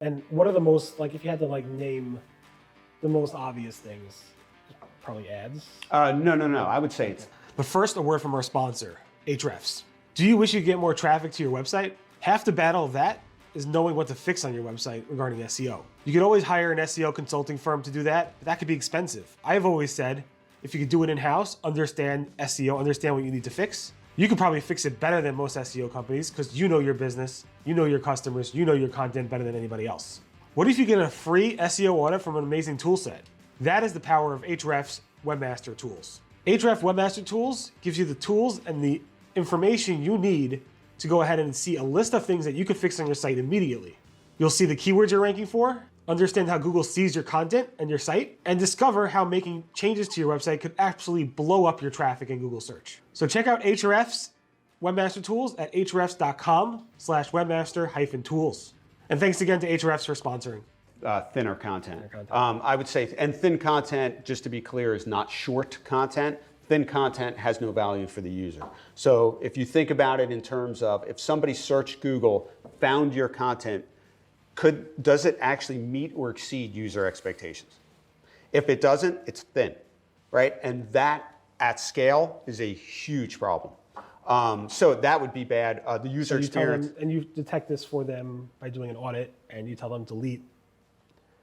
And what are the most, like, if you had to like name the most obvious things? Probably ads. No. I would say it's. But first, a word from our sponsor, Ahrefs. Do you wish you could get more traffic to your website? Half the battle of that is knowing what to fix on your website regarding SEO. You could always hire an SEO consulting firm to do that, but that could be expensive. I've always said, if you could do it in-house, understand SEO, understand what you need to fix, you could probably fix it better than most SEO companies because you know your business, you know your customers, you know your content better than anybody else. What if you get a free SEO audit from an amazing tool set? That is the power of Ahrefs Webmaster Tools. Ahrefs Webmaster Tools gives you the tools and the information you need to go ahead and see a list of things that you can fix on your site immediately. You'll see the keywords you're ranking for, understand how Google sees your content and your site, and discover how making changes to your website could absolutely blow up your traffic in Google search. So check out Ahrefs Webmaster Tools at ahrefs.com/webmaster-tools. And thanks again to Ahrefs for sponsoring. Thinner content. I would say, and thin content, just to be clear, is not short content. Thin content has no value for the user. So if you think about it in terms of if somebody searched Google, found your content, does it actually meet or exceed user expectations? If it doesn't, it's thin, right? And that at scale is a huge problem. So that would be bad. The user experience. And you detect this for them by doing an audit, and you tell them delete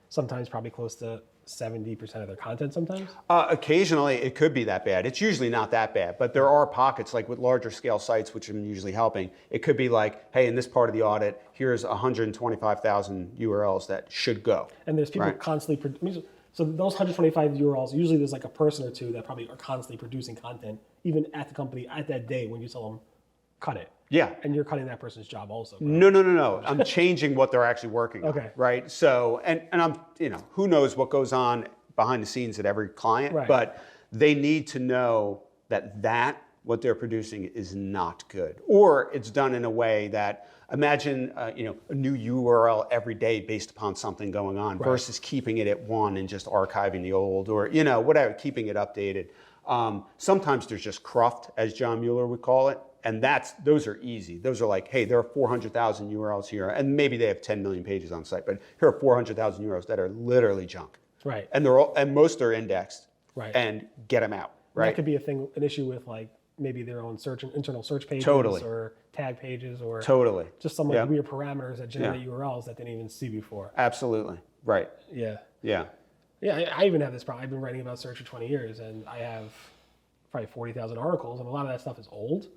sometimes probably close to 70% of their content sometimes? Occasionally, it could be that bad. It's usually not that bad, but there are pockets, like with larger scale sites, which I'm usually helping. It could be like, hey, in this part of the audit, here's 125,000 URLs that should go. And there's people constantly, so those 125 URLs, usually there's like a person or two that probably are constantly producing content, even at the company at that day when you tell them, cut it. Yeah. And you're cutting that person's job also. Right? No. I'm changing what they're actually working on. Okay. Right. So, and I'm, who knows what goes on behind the scenes at every client, right. But they need to know that what they're producing is not good, or it's done in a way that imagine, a new URL every day based upon something going on, right, versus keeping it at one and just archiving the old, or, whatever, keeping it updated. Sometimes there's just cruft, as John Mueller would call it. And those are easy. Those are like, hey, there are 400,000 URLs here, and maybe they have 10 million pages on site, but here are 400,000 URLs that are literally junk. Right. And most are indexed. Right. And get them out. Right. That could be an issue with like maybe their own internal search pages, totally, or tag pages, or totally just some like weird parameters that generate URLs that they didn't even see before. Absolutely. Right. Yeah. Yeah. Yeah. I even have this problem. I've been writing about search for 20 years, and I have probably 40,000 articles, and a lot of that stuff is old.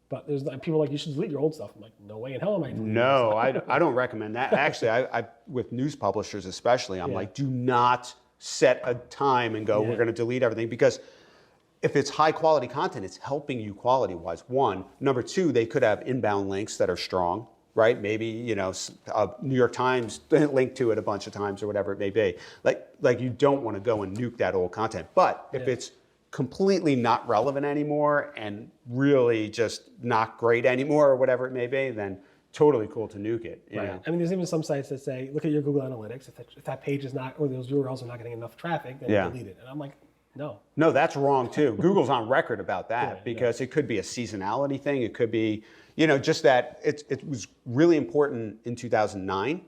But there's people like, you should delete your old stuff. I'm like, no way in hell am I deleting No, I don't recommend that. Actually, I with news publishers especially, I'm like, do not set a time and go, we're going to delete everything. Because if it's high quality content, it's helping you quality wise, one. Number two, they could have inbound links that are strong, right? Maybe, New York Times linked to it a bunch of times or whatever it may be. Like you don't want to go and nuke that old content. But if it's completely not relevant anymore and really just not great anymore or whatever it may be, then totally cool to nuke it. You know? I mean, there's even some sites that say, look at your Google Analytics. If that page is not, or those URLs are not getting enough traffic, then delete it. And I'm like, no. No, that's wrong too. Google's on record about that because it could be a seasonality thing. It could be, just that it was really important in 2009.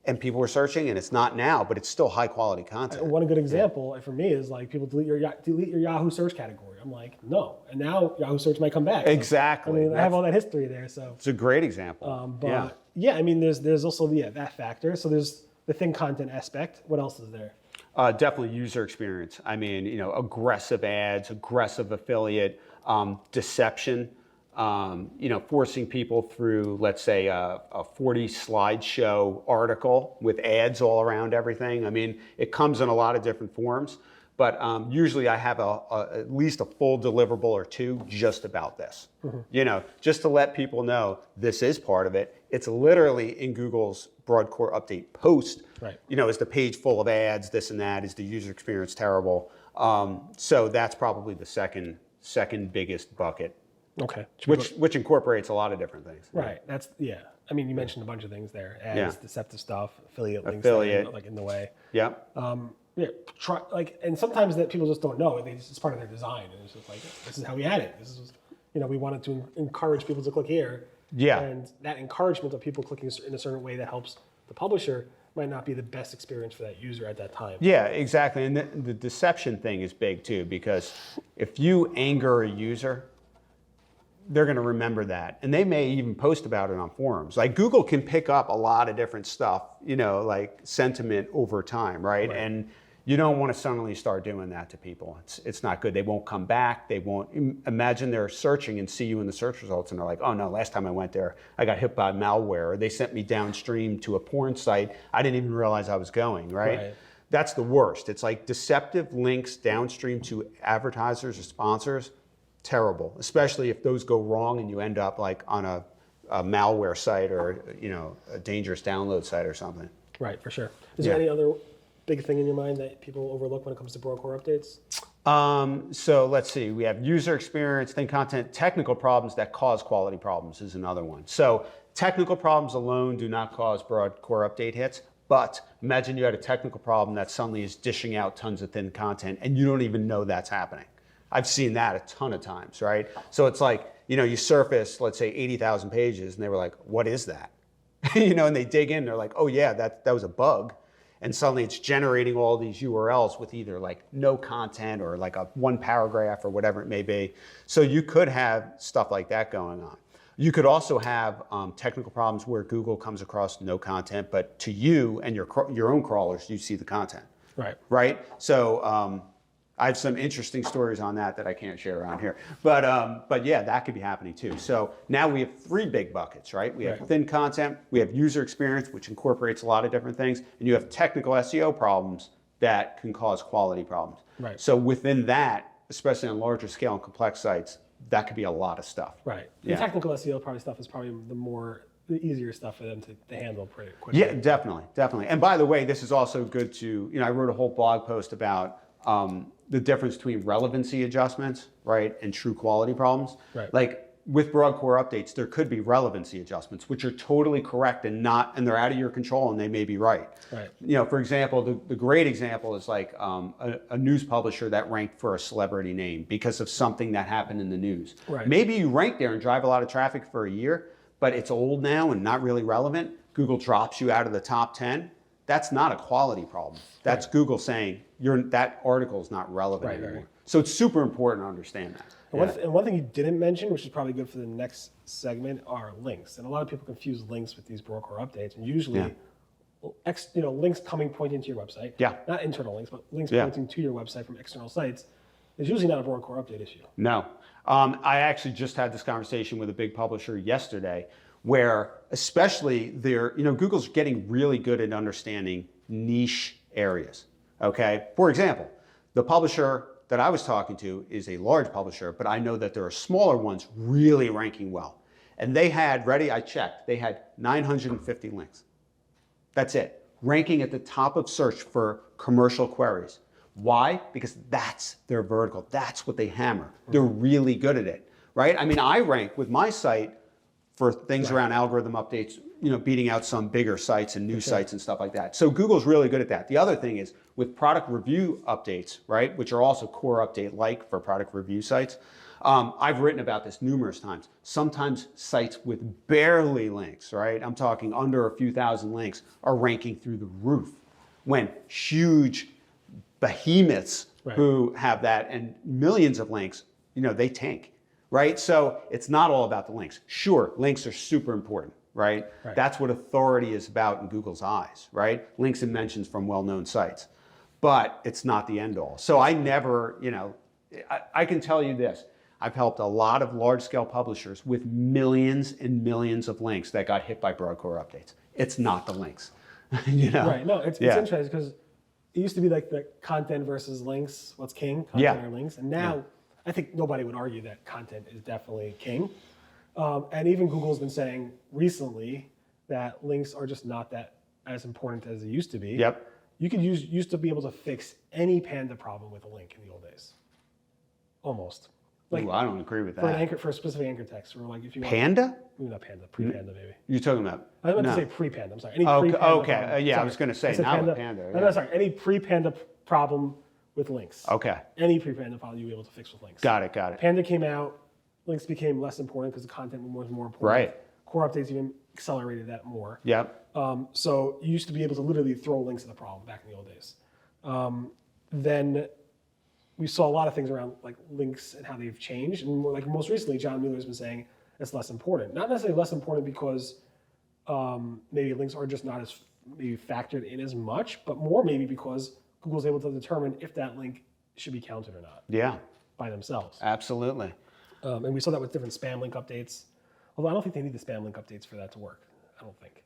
And people were searching, and it's not now, but it's still high quality content. One good example for me is like people delete your Yahoo search category. I'm like, no, and now Yahoo search might come back. Exactly. So, I mean, I have all that history there, so it's a great example. I mean, there's also that factor. So there's the thin content aspect. What else is there? Definitely user experience. I mean, aggressive ads, aggressive affiliate, deception. Forcing people through, let's say, a 40 slideshow article with ads all around everything. I mean, it comes in a lot of different forms, but usually I have at least a full deliverable or two just about this. Mm-hmm. Just to let people know this is part of it. It's literally in Google's broad core update post. Right. Is the page full of ads, this and that? Is the user experience terrible? So that's probably the second biggest bucket. Okay. Which incorporates a lot of different things. Right. That's I mean, you mentioned a bunch of things there: ads, deceptive stuff, affiliate links, like in the way. Yeah. And sometimes that people just don't know, and it's part of their design, and it's just like, this is how we add it. This is, we wanted to encourage people to click here. Yeah. And that encouragement of people clicking in a certain way that helps the publisher. might not be the best experience for that user at that time. Yeah, exactly. And the deception thing is big too, because if you anger a user, they're going to remember that. And they may even post about it on forums. Like Google can pick up a lot of different stuff, like sentiment over time, right? And you don't want to suddenly start doing that to people. It's not good. They won't come back. They won't imagine they're searching and see you in the search results and they're like, oh no, last time I went there, I got hit by malware, or they sent me downstream to a porn site I didn't even realize I was going, right? That's the worst. It's like deceptive links downstream to advertisers or sponsors. Terrible, especially if those go wrong and you end up like on a malware site or a dangerous download site or something. Right, for sure. Is there any other big thing in your mind that people overlook when it comes to broadcore updates? So let's see. We have user experience, thin content, technical problems that cause quality problems is another one. So technical problems alone do not cause broadcore update hits. But imagine you had a technical problem that suddenly is dishing out tons of thin content and you don't even know that's happening. I've seen that a ton of times, right? So it's like, you surface, let's say 80,000 pages and they were like, what is that? And they dig in, they're like, oh yeah, that was a bug. And suddenly it's generating all these URLs with either like no content or like a one paragraph or whatever it may be. So you could have stuff like that going on. You could also have technical problems where Google comes across no content, but to you and your own crawlers, you see the content. Right? So I have some interesting stories on that I can't share around here. But yeah, that could be happening too. So now we have 3 big buckets, right? We have thin content, we have user experience, which incorporates a lot of different things, and you have technical SEO problems that can cause quality problems. So within that, especially on larger scale and complex sites, that could be a lot of stuff. The technical SEO probably stuff is probably the easier stuff for them to handle pretty quickly. Yeah, definitely. And by the way, this is also good to, I wrote a whole blog post about the difference between relevancy adjustments, right, and true quality problems. Like with broadcore updates, there could be relevancy adjustments, which are totally correct and they're out of your control and they may be right. For example, the great example is like a news publisher that ranked for a celebrity name because of something that happened in the news. Maybe you rank there and drive a lot of traffic for a year, but it's old now and not really relevant. Google drops you out of the top 10. That's not a quality problem. That's Google saying that article is not relevant anymore. So it's super important to understand that. And one thing you didn't mention, which is probably good for the next segment, are links. And a lot of people confuse links with these broadcore updates. And usually, links pointing to your website, not internal links, but links pointing to your website from external sites, is usually not a broadcore update issue. No. I actually just had this conversation with a big publisher yesterday where especially Google's getting really good at understanding niche areas, okay? For example, the publisher that I was talking to is a large publisher, but I know that there are smaller ones really ranking well. And they had, I checked, they had 950 links. That's it. Ranking at the top of search for commercial queries. Why? Because that's their vertical. That's what they hammer. They're really good at it, right? I mean, I rank with my site for things around algorithm updates, beating out some bigger sites and news sites and stuff like that. So Google's really good at that. The other thing is with product review updates, right, which are also core update-like for product review sites, I've written about this numerous times. Sometimes sites with barely links, right, I'm talking under a few thousand links, are ranking through the roof when huge behemoths who have that and millions of links, they tank. Right? So it's not all about the links. Sure, links are super important, right? That's what authority is about in Google's eyes, right? Links and mentions from well-known sites. But it's not the end all. So I never, I can tell you this. I've helped a lot of large-scale publishers with millions and millions of links that got hit by broadcore updates. It's not the links. Right. No, it's interesting because it used to be like the content versus links. What's king? Content or links. And now I think nobody would argue that content is definitely king. And even Google's been saying recently that links are just not that as important as they used to be. You could used to be able to fix any Panda problem with a link in the old days. Almost. Like, I don't agree with that. For a specific anchor text, or like if you Panda? Maybe not Panda, pre-Panda maybe. You're talking about? I meant to say pre-Panda. I'm sorry. Any pre-Panda problem. I was going to say now with Panda. No, sorry. Any pre-Panda problem with links. Okay. Any pre-Panda problem you'll be able to fix with links. Got it. Panda came out, links became less important because the content was more important. Core updates even accelerated that more. So you used to be able to literally throw links at the problem back in the old days. Then we saw a lot of things around like links and how they've changed. And like most recently, John Mueller has been saying it's less important. Not necessarily less important because maybe links are just not as maybe factored in as much, but more maybe because Google's able to determine if that link should be counted or not. Yeah. By themselves. Absolutely. And we saw that with different spam link updates. Although I don't think they need the spam link updates for that to work. I don't think.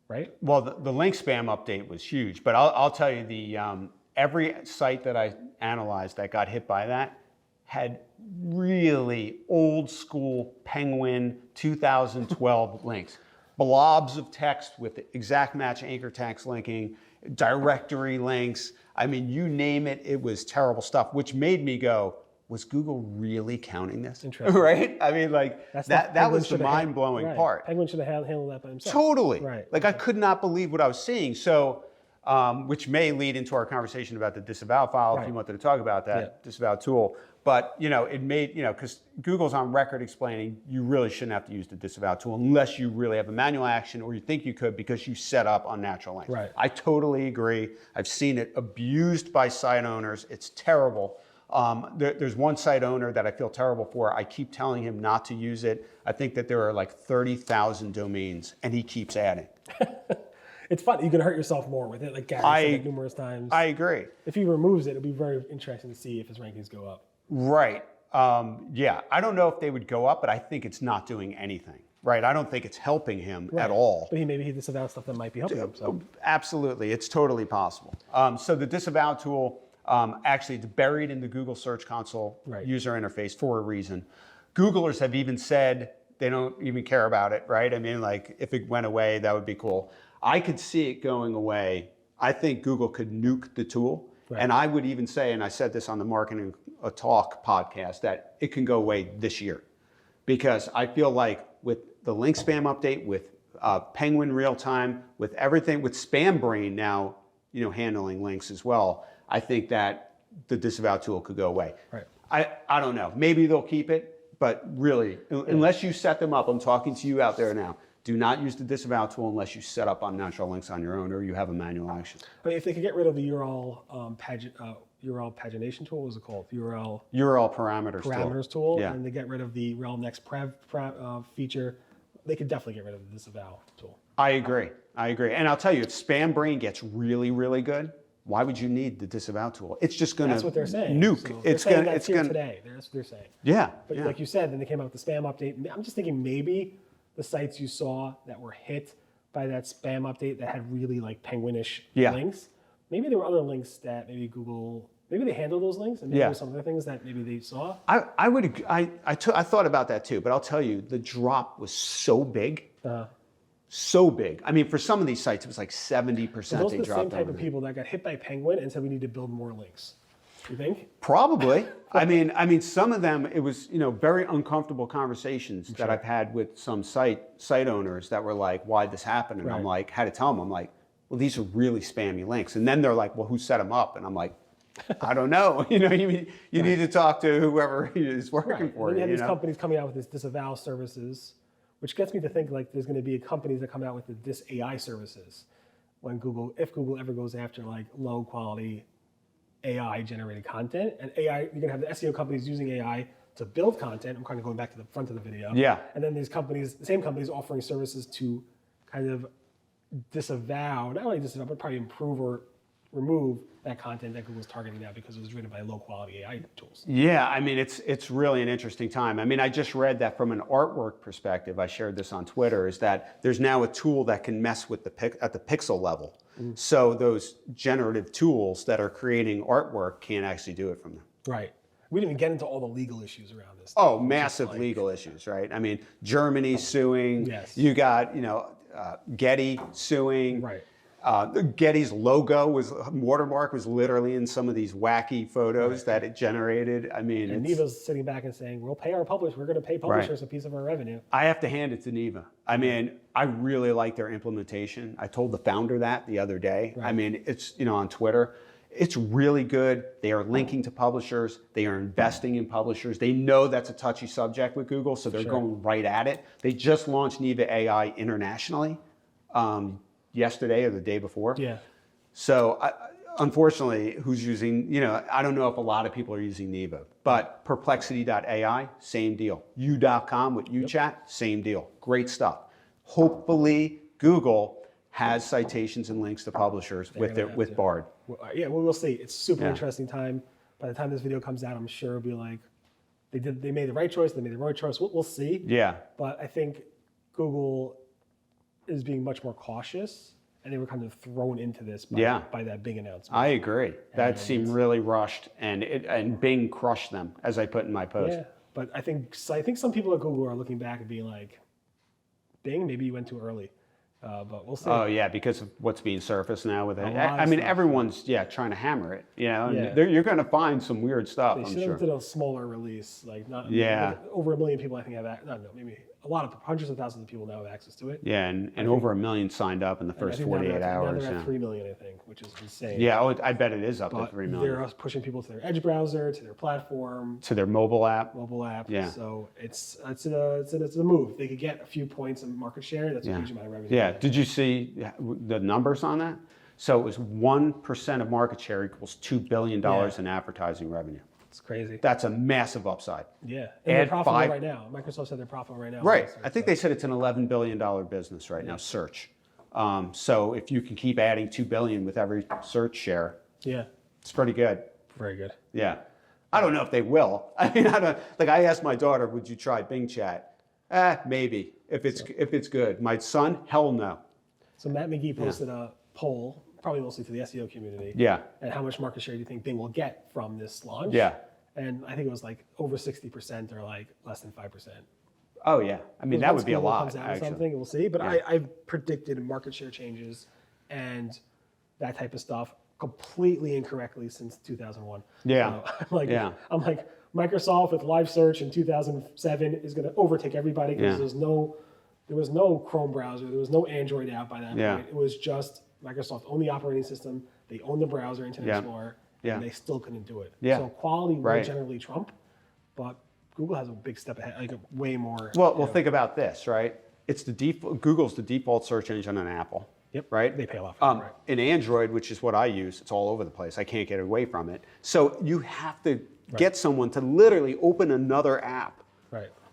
Right? Well, the link spam update was huge, but I'll tell you every site that I analyzed that got hit by that had really old school Penguin 2012 links. Blobs of text with exact match anchor text linking, directory links. I mean, you name it, it was terrible stuff, which made me go, was Google really counting this? Interesting. Right? I mean, like, that was the mind-blowing part. Penguin should have handled that by himself. Totally. Right. Like, I could not believe what I was seeing. So, which may lead into our conversation about the disavow file, if you wanted to talk about that disavow tool. But, it made, because Google's on record explaining you really shouldn't have to use the disavow tool unless you really have a manual action or you think you could because you set up unnatural links. Right. I totally agree. I've seen it abused by site owners. It's terrible. There's one site owner that I feel terrible for. I keep telling him not to use it. I think that there are like 30,000 domains and he keeps adding. It's fun. You can hurt yourself more with it, like Gary said it numerous times. I agree. If he removes it, it'll be very interesting to see if his rankings go up. Right. Yeah. I don't know if they would go up, but I think it's not doing anything. Right. I don't think it's helping him at all. But maybe he disavows stuff that might be helping him. So. Absolutely. It's totally possible. So the disavow tool, actually, it's buried in the Google Search Console user interface for a reason. Googlers have even said they don't even care about it, right? I mean, like, if it went away, that would be cool. I could see it going away. I think Google could nuke the tool. Right. And I would even say, and I said this on the Marketing Talk podcast, that it can go away this year. Because I feel like with the link spam update, with Penguin real time, with everything, with Spam Brain now, handling links as well, I think that the disavow tool could go away. Right. I don't know. Maybe they'll keep it, but really, unless you set them up, I'm talking to you out there now, do not use the disavow tool unless you set up unnatural links on your own or you have a manual action. I mean, if they could get rid of the URL pagination tool, what was it called? URL parameters tool, and they get rid of the rel next feature, they could definitely get rid of the disavow tool. I agree. And I'll tell you, if Spam Brain gets really, really good, why would you need the disavow tool? It's just going to nuke. That's what they're saying. So it's going to today. That's what they're saying. Yeah. But like you said, then they came out with the spam update. I'm just thinking maybe the sites you saw that were hit by that spam update that had really like Penguinish links. Maybe there were other links that maybe Google, maybe they handled those links, and maybe there were some other things that maybe they saw. I thought about that too, but I'll tell you, the drop was so big. So big. I mean, for some of these sites, it was like 70% those they are the dropped. Same type of people that got hit by Penguin and said we need to build more links. You think? Probably. I mean, some of them, it was very uncomfortable conversations that I've had with some site owners that were like, "Why'd this happen?" And I'm like, had to tell them, I'm like, "Well, these are really spammy links." And then they're like, "Well, who set them up?" And I'm like, "I don't know." You need to talk to whoever is working for you. And then you have these companies coming out with this disavow services, which gets me to think like there's going to be companies that come out with the Dis AI services when if Google ever goes after like low quality AI generated content, and AI, you're gonna have the SEO companies using AI to build content. I'm kind of going back to the front of the video. Yeah. And then there's companies, the same companies offering services to kind of disavow, not only disavow, but probably improve or remove that content that Google's targeting now because it was written by low quality AI tools. Yeah, I mean, it's really an interesting time. I mean, I just read that from an artwork perspective, I shared this on Twitter, is that there's now a tool that can mess with at the pixel level. So those generative tools that are creating artwork can't actually do it from them. Right. We didn't even get into all the legal issues around this. Oh, massive legal issues, right? I mean, Germany suing. Yes. You got, Getty suing. Right. Getty's watermark was literally in some of these wacky photos that it generated. I mean, and Neva's sitting back and saying, "We'll pay our publishers. We're going to pay publishers a piece of our revenue." I have to hand it to Neva. I mean, I really like their implementation. I told the founder that the other day. Right. I mean, it's on Twitter. It's really good. They are linking to publishers. They are investing in publishers. They know that's a touchy subject with Google, so they're going right at it. They just launched Neva AI internationally. yesterday or the day before. Yeah. So unfortunately, who's using, I don't know if a lot of people are using Nevo, but perplexity.ai, same deal. U.com with UChat, same deal. Great stuff. Hopefully, Google has citations and links to publishers with Bard. Well, yeah, we'll see. It's super interesting time. By the time this video comes out, I'm sure it'll be like, they made the right choice, they made the wrong choice. We'll see. Yeah. But I think Google is being much more cautious, and they were kind of thrown into this by that big announcement. I agree. That seemed really rushed, and Bing crushed them, as I put in my post. Yeah, but I think some people at Google are looking back and being like, Bing, maybe you went too early. But we'll see. Oh yeah, because of what's being surfaced now with it. I mean, everyone's trying to hammer it. And you're going to find some weird stuff. They I'm should sure. have did a smaller release, like not. Over 1 million people, I think, have. No, maybe a lot of hundreds of thousands of people now have access to it. Yeah, and over 1 million signed up in the first 48 hours. Now they're at 3 million, I think, which is insane. Yeah, I bet it is up to 3 million. They're pushing people to their Edge browser, to their platform, to their mobile app. Yeah. So it's a move. They could get a few points in market share. That's a huge amount of revenue. Yeah. Did you see the numbers on that? So it was 1% of market share equals $2 billion in advertising revenue. It's crazy. That's a massive upside. Yeah. And they're profitable right now. Microsoft said they're profitable right now. Right. I think they said it's an $11 billion business right now, search. So if you can keep adding $2 billion with every search share, it's pretty good. Very good. Yeah. I don't know if they will. I mean, I asked my daughter, would you try Bing Chat? Maybe, if it's good. My son, hell no. So Matt McGee posted a poll, probably mostly to the SEO community. Yeah. And how much market share do you think Bing will get from this launch? Yeah. And I think it was like over 60% or like less than 5%. Oh yeah. I mean, that would be a lot. Comes out or something, we'll see. But I've predicted market share changes and that type of stuff completely incorrectly since 2001. Yeah. So I'm like, Microsoft with live search in 2007 is going to overtake everybody because there was no Chrome browser, there was no Android app by that point. It was just Microsoft owned the operating system, they owned the browser, Internet Explorer, and they still couldn't do it. So quality will generally trump, but Google has a big step ahead, like way more. Well, think about this, right? It's Google's the default search engine on Apple. Yep. Right? They pay a lot for it, right? In Android, which is what I use, it's all over the place. I can't get away from it. So you have to get someone to literally open another app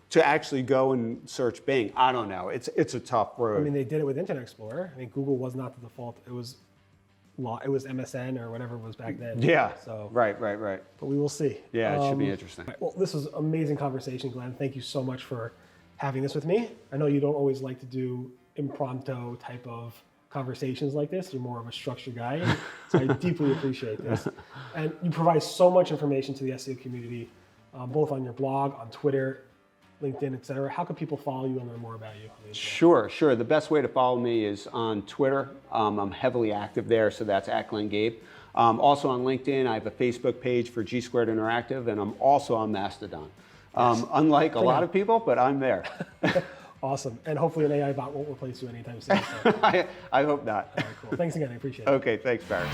to actually go and search Bing. I don't know. It's a tough road. I mean, they did it with Internet Explorer. I mean, Google was not the default. It was MSN or whatever it was back then. Yeah. So Right. But we will see. Yeah, it should be interesting. Right, well, this was an amazing conversation, Glenn. Thank you so much for having this with me. I know you don't always like to do impromptu type of conversations like this. You're more of a structured guy, so I deeply appreciate this. And you provide so much information to the SEO community, both on your blog, on Twitter, LinkedIn, etc. How can people follow you and learn more about you? Sure. The best way to follow me is on Twitter. I'm heavily active there, so that's @GlennGabe. Also on LinkedIn, I have a Facebook page for G Squared Interactive, and I'm also on Mastodon. Unlike a lot of people, but I'm there. Awesome. And hopefully an AI bot won't replace you anytime soon. So. I hope not. All right, cool. Thanks again. I appreciate it. Okay, thanks, Barry.